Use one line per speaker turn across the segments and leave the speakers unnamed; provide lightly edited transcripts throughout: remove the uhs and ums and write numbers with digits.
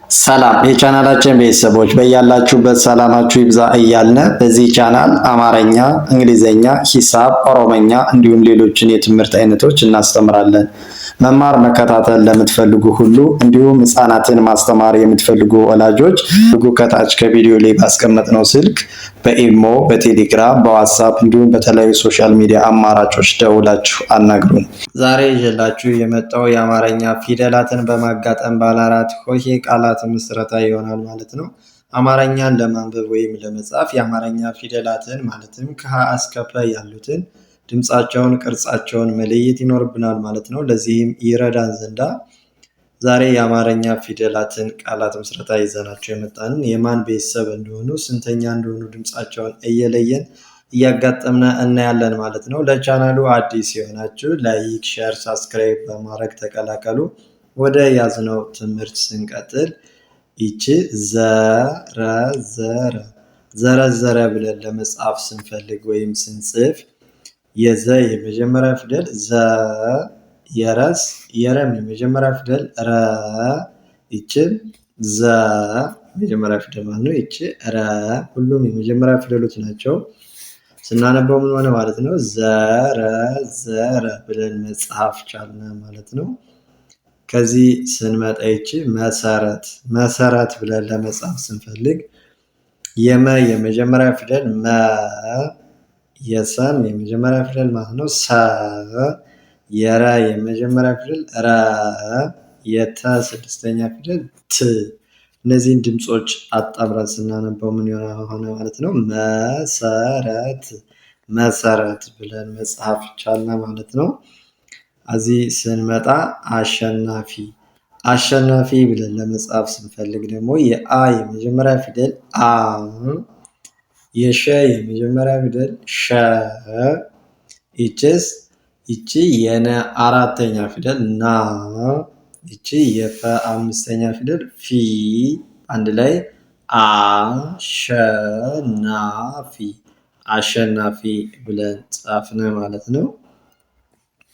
ሰላም የቻናላችን ቤተሰቦች በያላችሁበት ሰላማችሁ ይብዛ እያልን በዚህ ቻናል አማርኛ፣ እንግሊዘኛ፣ ሂሳብ፣ ኦሮመኛ እንዲሁም ሌሎችን የትምህርት አይነቶች እናስተምራለን። መማር መከታተል ለምትፈልጉ ሁሉ እንዲሁም ህፃናትን ማስተማር የምትፈልጉ ወላጆች ከታች ከቪዲዮ ላይ ባስቀመጥነው ስልክ በኢሞ፣ በቴሌግራም፣ በዋትሳፕ እንዲሁም በተለያዩ ሶሻል ሚዲያ አማራጮች ደውላችሁ አናግሩን። ዛሬ ይዤላችሁ የመጣው የአማርኛ ፊደላትን በማጋጠም ባለ አራት ሆሄ ቃላት ምስረታ ይሆናል ማለት ነው። አማርኛን ለማንበብ ወይም ለመጻፍ የአማርኛ ፊደላትን ማለትም ከሀ እስከ ፐ ያሉትን ድምፃቸውን፣ ቅርጻቸውን መለየት ይኖርብናል ማለት ነው። ለዚህም ይረዳን ዘንዳ ዛሬ የአማርኛ ፊደላትን ቃላት ምስረታ ይዘናቸው የመጣንን የማን ቤተሰብ እንደሆኑ ስንተኛ እንደሆኑ ድምፃቸውን እየለየን እያጋጠምን እናያለን ማለት ነው። ለቻናሉ አዲስ የሆናችሁ ላይክ፣ ሼር፣ ሳብስክራይብ በማድረግ ተቀላቀሉ። ወደ ያዝነው ትምህርት ስንቀጥል ይቺ ዘረዘረ ብለን ለመጻፍ ስንፈልግ ወይም ስንጽፍ የዘ የመጀመሪያ ፊደል ዘ፣ የረም የመጀመሪያ ፊደል ረ፣ ይቺ ዘ የመጀመሪያ ፊደል ማለት ነው። ይቺ ረ፣ ሁሉም የመጀመሪያ ፊደሎች ናቸው። ስናነበው ምን ሆነ ማለት ነው? ዘረ ብለን መጻፍ ቻልን ማለት ነው። ከዚህ ስንመጣ ይቺ መሰረት ብለን ለመጻፍ ስንፈልግ የመ የመጀመሪያ ፊደል መ፣ የሰም የመጀመሪያ ፊደል ማለት ነው ሰ፣ የረ የመጀመሪያ ፊደል ረ፣ የተ ስድስተኛ ፊደል ት። እነዚህን ድምጾች አጣምረን ስናነበው ምን ሆነ ማለት ነው? መሰረት ብለን መጻፍ ቻልን ማለት ነው። እዚህ ስንመጣ አሸናፊ ብለን ለመጻፍ ስንፈልግ ደግሞ የአ የመጀመሪያ ፊደል አ፣ የሸ የመጀመሪያ ፊደል ሸ፣ ይቺ የነ አራተኛ ፊደል ና፣ ይቺ የፈ አምስተኛ ፊደል ፊ፣ አንድ ላይ አሸናፊ ብለን ጻፍን ማለት ነው።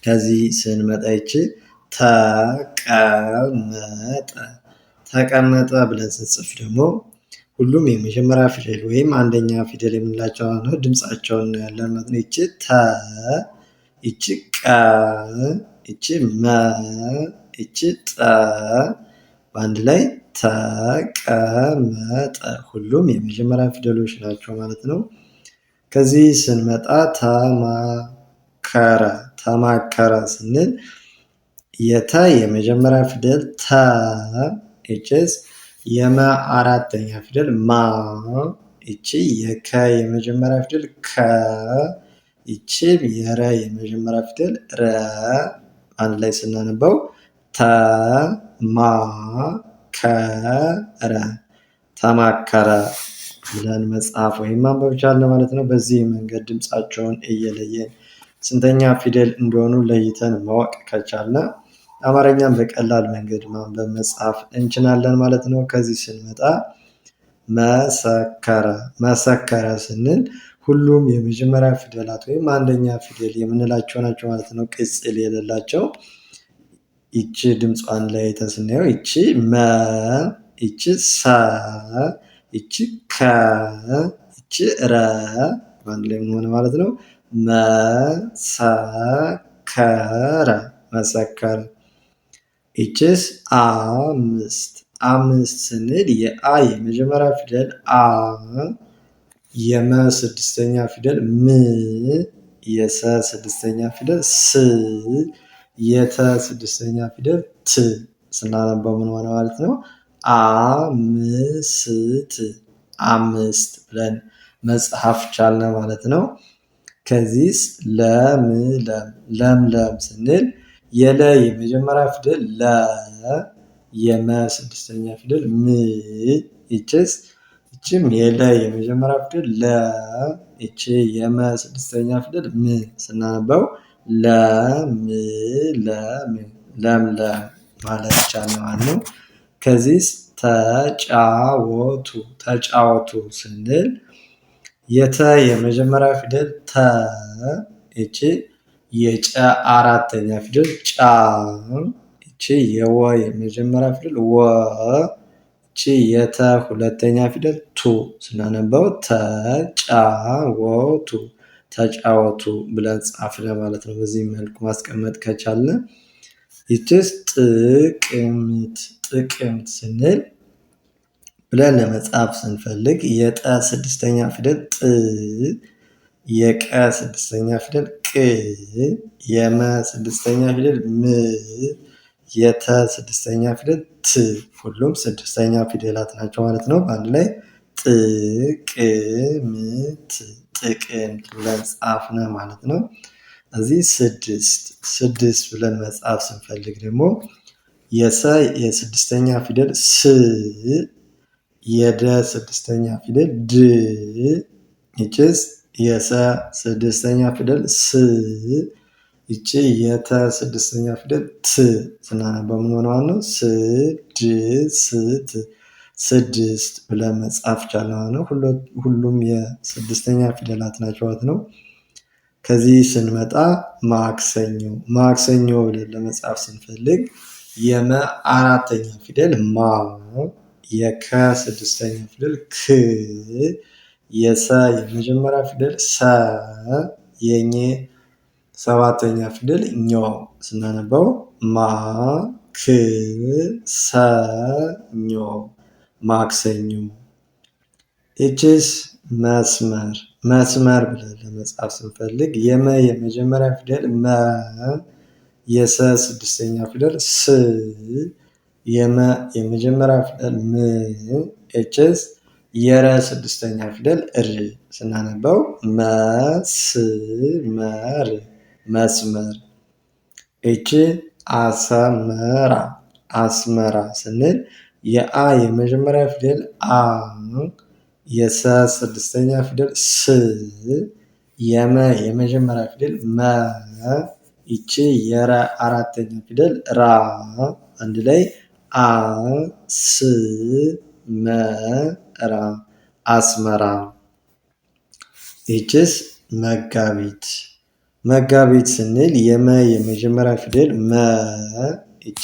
ከዚህ ስንመጣ ይቺ ተቀመጠ ብለን ስንጽፍ ደግሞ ሁሉም የመጀመሪያ ፊደል ወይም አንደኛ ፊደል የምንላቸው ነው ድምፃቸውን እናያለን ማለት ነው። ይቺ ተ፣ ይቺ ቀ፣ ይቺ መ፣ ይቺ ጠ፣ በአንድ ላይ ተቀመጠ። ሁሉም የመጀመሪያ ፊደሎች ናቸው ማለት ነው። ከዚህ ስንመጣ ተማከረ ስንል የተ የመጀመሪያ ፊደል ተ፣ ይቺስ የመ አራተኛ ፊደል ማ፣ ይቺ የከ የመጀመሪያ ፊደል ከ፣ ይቺ የረ የመጀመሪያ ፊደል ረ፣ አንድ ላይ ስናነበው ተማከረ ብለን መጻፍ ወይም ማንበብ ቻልን ማለት ነው። በዚህ መንገድ ድምፃቸውን እየለየን ስንተኛ ፊደል እንደሆኑ ለይተን ማወቅ ከቻልን አማርኛን በቀላል መንገድ ማንበብ መጻፍ እንችላለን ማለት ነው። ከዚህ ስንመጣ መሰከረ ስንል ሁሉም የመጀመሪያ ፊደላት ወይም አንደኛ ፊደል የምንላቸው ናቸው ማለት ነው። ቅጽል የሌላቸው። ይቺ ድምጿን ላይ ስናየው ይቺ መ፣ ይቺ ሰ፣ ይቺ ከ፣ ይቺ ረ፣ አንድ ላይ ምን ሆነ ማለት ነው? መሰከረ። ይቺስ አምስት ስንል የአ የመጀመሪያ ፊደል አ፣ የመ ስድስተኛ ፊደል ም፣ የሰ ስድስተኛ ፊደል ስ፣ የተ ስድስተኛ ፊደል ት። ስናነበው ምን ሆነ ማለት ነው? አምስት ብለን መጽሐፍ ቻልን ማለት ነው። ከዚህ ለምለም ስንል የለ የመጀመሪያ ፊደል ለ፣ የመ ስድስተኛ ፊደል ም፣ ይችም የለ የመጀመሪያ ፊደል ለ፣ ይቺ የመ ስድስተኛ ፊደል ም። ስናነበው ለምለም ማለት ይቻላል ማለት ነው። ከዚህ ተጫወቱ ስንል የተ የመጀመሪያ ፊደል ተ፣ ይቺ የጨ አራተኛ ፊደል ጫ፣ ይቺ የወ የመጀመሪያ ፊደል ወ፣ ቺ የተ ሁለተኛ ፊደል ቱ ስናነበው ተጫወቱ ተጫወቱ ብለን ጻፍን ማለት ነው። በዚህ መልኩ ማስቀመጥ ከቻልን ይችስ ጥቅምት ጥቅምት ስንል ብለን ለመጻፍ ስንፈልግ የጠ ስድስተኛ ፊደል ጥ የቀ ስድስተኛ ፊደል ቅ የመ ስድስተኛ ፊደል ም የተ ስድስተኛ ፊደል ት ሁሉም ስድስተኛ ፊደላት ናቸው ማለት ነው። በአንድ ላይ ጥቅምት ጥቅምት ብለን ጻፍን ማለት ነው። እዚህ ስድስት ብለን መጻፍ ስንፈልግ ደግሞ የሰ የስድስተኛ ፊደል ስ የደ ስድስተኛ ፊደል ድ ይችስ የሰ ስድስተኛ ፊደል ስ ይቺ የተ ስድስተኛ ፊደል ት ስናነበው ምን ሆነዋል ነው ስድስት ብለን መጻፍ ቻልን ነው። ሁሉም የስድስተኛ ፊደላት ናቸው ማለት ነው። ከዚህ ስንመጣ ማክሰኞ ማክሰኞ ብለን ለመጻፍ ስንፈልግ የመ አራተኛ ፊደል ማ የከ ስድስተኛ ፊደል ክ የሰ የመጀመሪያ ፊደል ሰ የኘ ሰባተኛ ፊደል ኞ ስናነበው ማ ክ ሰ ኞ ማክሰኞ። እችስ መስመር መስመር ብለን ለመጻፍ ስንፈልግ የመ የመጀመሪያ ፊደል መ የሰ ስድስተኛ ፊደል ስ የመ የመጀመሪያ ፊደል ም ኤችስ የረ ስድስተኛ ፊደል ር ስናነበው መስመር መስመር። እች አሰመራ አስመራ ስንል የአ የመጀመሪያ ፊደል አ የሰ ስድስተኛ ፊደል ስ የመ የመጀመሪያ ፊደል መ ይቺ የረ አራተኛ ፊደል ራ አንድ ላይ አስመራ አስመራ። ይችስ መጋቢት መጋቢት ስንል የመ የመጀመሪያ ፊደል መ ይቺ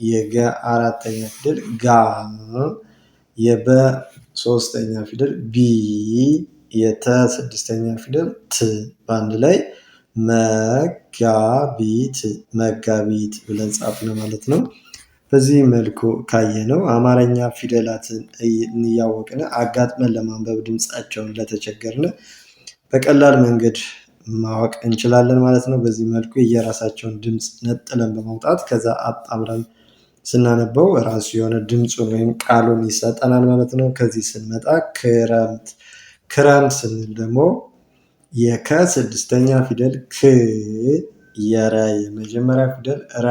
የገ አራተኛ ፊደል ጋ የበ ሶስተኛ ፊደል ቢ የተ ስድስተኛ ፊደል ት በአንድ ላይ መጋቢት መጋቢት ብለን ጻፍን ማለት ነው። በዚህ መልኩ ካየነው አማርኛ ፊደላትን እያወቅን አጋጥመን ለማንበብ ድምፃቸውን ለተቸገርን በቀላል መንገድ ማወቅ እንችላለን ማለት ነው። በዚህ መልኩ የየራሳቸውን ድምፅ ነጥለን በማውጣት ከዛ አጣምረን ስናነበው ራሱ የሆነ ድምፁን ወይም ቃሉን ይሰጠናል ማለት ነው። ከዚህ ስንመጣ ክረምት ክረምት ስንል ደግሞ የከ ስድስተኛ ፊደል ክ የረ የመጀመሪያ ፊደል ረ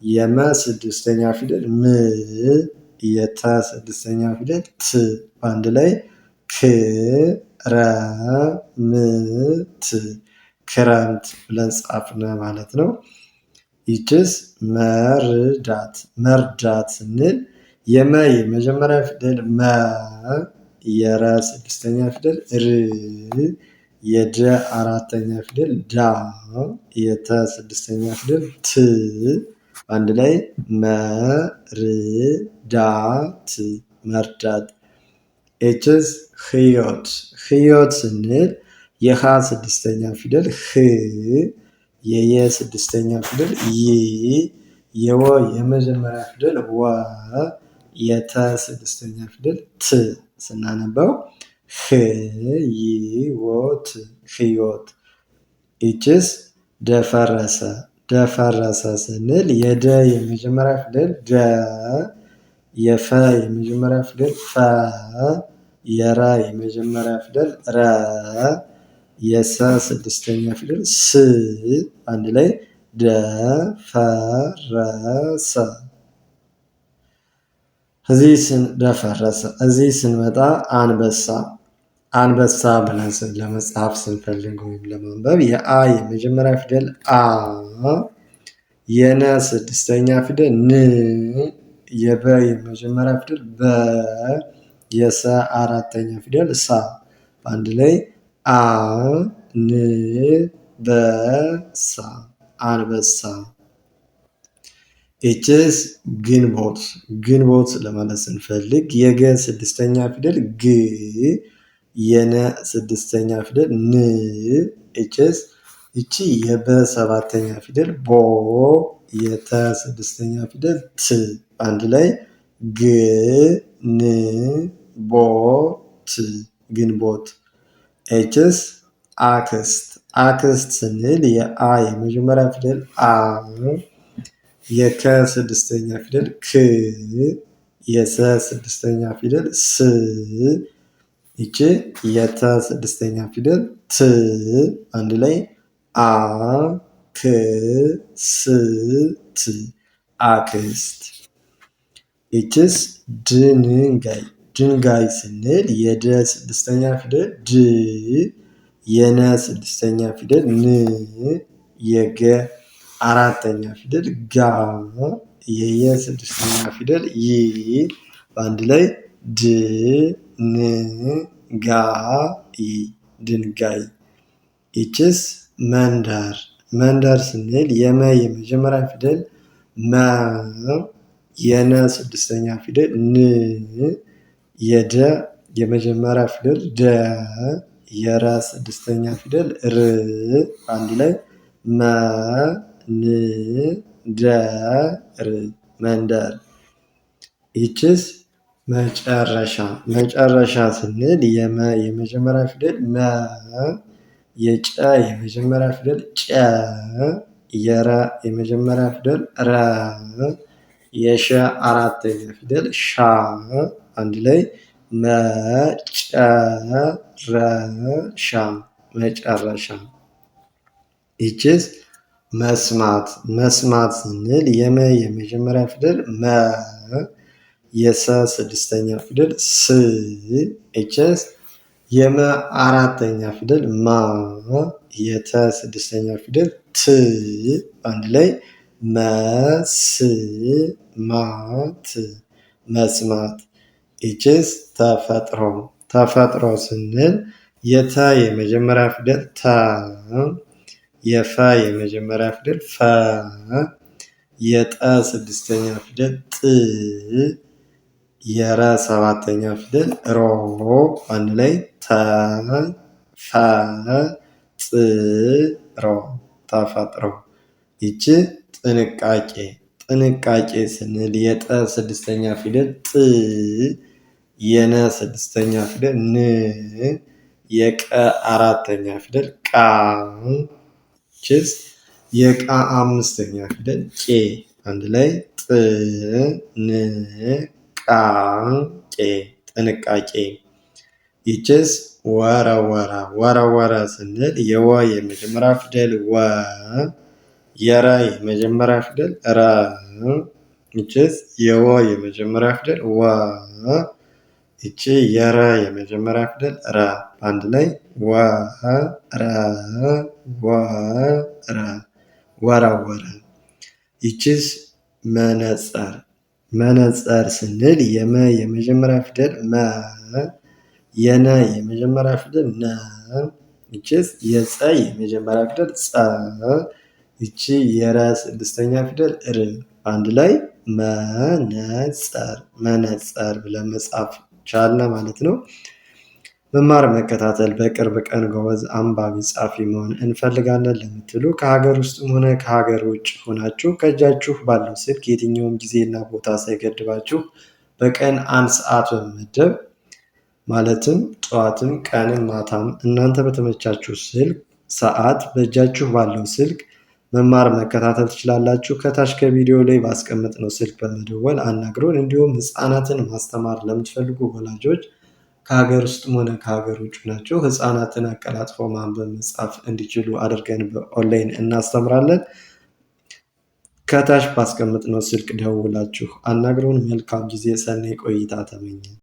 የመ ስድስተኛ ፊደል ም የተ ስድስተኛ ፊደል ት በአንድ ላይ ክረምት ክረምት ብለን ጻፍን ማለት ነው። ይችስ መርዳት መርዳት ስንል የመ የመጀመሪያ ፊደል መ የረ ስድስተኛ ፊደል ር የደ አራተኛ ፊደል ዳ የተ ስድስተኛ ፊደል ት አንድ ላይ መርዳት መርዳት። ኤችስ ህይወት ህይወት ስንል የሃ ስድስተኛ ፊደል ህ የየ ስድስተኛ ፊደል ይ የወ የመጀመሪያ ፊደል ወ የተ ስድስተኛ ፊደል ት ስናነበው ህይወት ህይወት። ይችስ ደፈረሰ ደፈረሰ ስንል የደ የመጀመሪያ ፊደል ደ የፈ የመጀመሪያ ፊደል ፈ የረ የመጀመሪያ ፊደል ረ የሰ ስድስተኛ ፊደል ስ አንድ ላይ ደፈረሰ ደፈረሰ። እዚህ ስንመጣ አንበሳ አንበሳ ብለን ለመጻፍ ስንፈልግ ወይም ለማንበብ የአ የመጀመሪያ ፊደል አ የነ ስድስተኛ ፊደል ን የበ የመጀመሪያ ፊደል በ የሰ አራተኛ ፊደል ሳ በአንድ ላይ አንበሳ አንበሳ። ኤችስ ግንቦት ግንቦት ለማለት ስንፈልግ የገ ስድስተኛ ፊደል ግ፣ የነ ስድስተኛ ፊደል ን፣ ኤችስ ይቺ የበ ሰባተኛ ፊደል ቦ፣ የተ ስድስተኛ ፊደል ት፣ አንድ ላይ ግ ን ቦ ት ግንቦት። ኤችስ አክስት አክስት ስንል የአ የመጀመሪያ ፊደል አ፣ የከ ስድስተኛ ፊደል ክ፣ የሰ ስድስተኛ ፊደል ስ፣ ይቺ የተ ስድስተኛ ፊደል ት፣ አንድ ላይ አ ክ ስ ት አክስት። ይችስ ድንጋይ ድንጋይ ስንል የደ ስድስተኛ ፊደል ድ፣ የነ ስድስተኛ ፊደል ን፣ የገ አራተኛ ፊደል ጋ፣ የየ ስድስተኛ ፊደል ይ፣ በአንድ ላይ ድ ን ጋ ይ ድንጋይ። ይችስ መንደር መንደር ስንል የመ የመጀመሪያ ፊደል መ፣ የነ ስድስተኛ ፊደል ን፣ የደ የመጀመሪያ ፊደል ደ፣ የረ ስድስተኛ ፊደል ር፣ አንድ ላይ መ ን ደ ር መንደር። ይችስ መጨረሻ መጨረሻ ስንል የመ የመጀመሪያ ፊደል መ፣ የጨ የመጀመሪያ ፊደል ጨ፣ የረ የመጀመሪያ ፊደል ረ፣ የሸ አራተኛ ፊደል ሻ፣ አንድ ላይ መጨረሻ መጨረሻ። ይችስ መስማት መስማት ስንል የመ የመጀመሪያ ፊደል መ፣ የሰ ስድስተኛ ፊደል ስ፣ ኤችስ የመ አራተኛ ፊደል ማ፣ የተ ስድስተኛ ፊደል ት፣ አንድ ላይ መስማት መስማት። ይችስ ተፈጥሮ ተፈጥሮ ስንል የተ የመጀመሪያ ፊደል ተ፣ የፈ የመጀመሪያ ፊደል ፈ፣ የጠ ስድስተኛ ፊደል ጥ፣ የረ ሰባተኛ ፊደል ሮ፣ አንድ ላይ ተ ፈ ጥ ሮ ተፈጥሮ። ይቺ ጥንቃቄ ጥንቃቄ ስንል የጠ ስድስተኛ ፊደል ጥ፣ የነ ስድስተኛ ፊደል ን፣ የቀ አራተኛ ፊደል ቃ፣ ይችስ የቃ አምስተኛ ፊደል ቄ፣ አንድ ላይ ጥ ን ቃ ቄ ጥንቃቄ። ይችስ ወረወረ ወረወረ ስንል የወ የመጀመሪያ ፊደል ወ፣ የረ የመጀመሪያ ፊደል ረ፣ ይችስ የወ የመጀመሪያ ፊደል ወ፣ ይቺ የረ የመጀመሪያ ፊደል ረ፣ አንድ ላይ ወ ረ ወ ረ ወረወረ። ይችስ መነጸር መነጸር ስንል የመ የመጀመሪያ ፊደል መ፣ የነ የመጀመሪያ ፊደል ነ፣ ይችስ የፀ የመጀመሪያ ፊደል ጸ፣ ይቺ የረ ስድስተኛ ፊደል ር፣ አንድ ላይ መነጸር መነጸር ብለን መጻፍ ቻልን ማለት ነው። መማር መከታተል በቅርብ ቀን ጎበዝ አንባቢ ጻፊ መሆን እንፈልጋለን ለምትሉ ከሀገር ውስጥም ሆነ ከሀገር ውጭ ሆናችሁ ከእጃችሁ ባለው ስልክ የትኛውም ጊዜና ቦታ ሳይገድባችሁ በቀን 1 ሰዓት በመመደብ ማለትም ጠዋትም ቀንም ማታም እናንተ በተመቻችሁ ስልክ ሰዓት በእጃችሁ ባለው ስልክ መማር መከታተል ትችላላችሁ። ከታች ከቪዲዮ ላይ ባስቀመጥነው ስልክ በመደወል አናግሩን። እንዲሁም ህፃናትን ማስተማር ለምትፈልጉ ወላጆች ከሀገር ውስጥም ሆነ ከሀገር ውጭ ናቸው ህፃናትን አቀላጥፎ ማንበብ መጻፍ እንዲችሉ አድርገን በኦንላይን እናስተምራለን። ከታች ባስቀመጥነው ስልክ ደውላችሁ አናግሩን። መልካም ጊዜ፣ ሰናይ ቆይታ ተመኘን።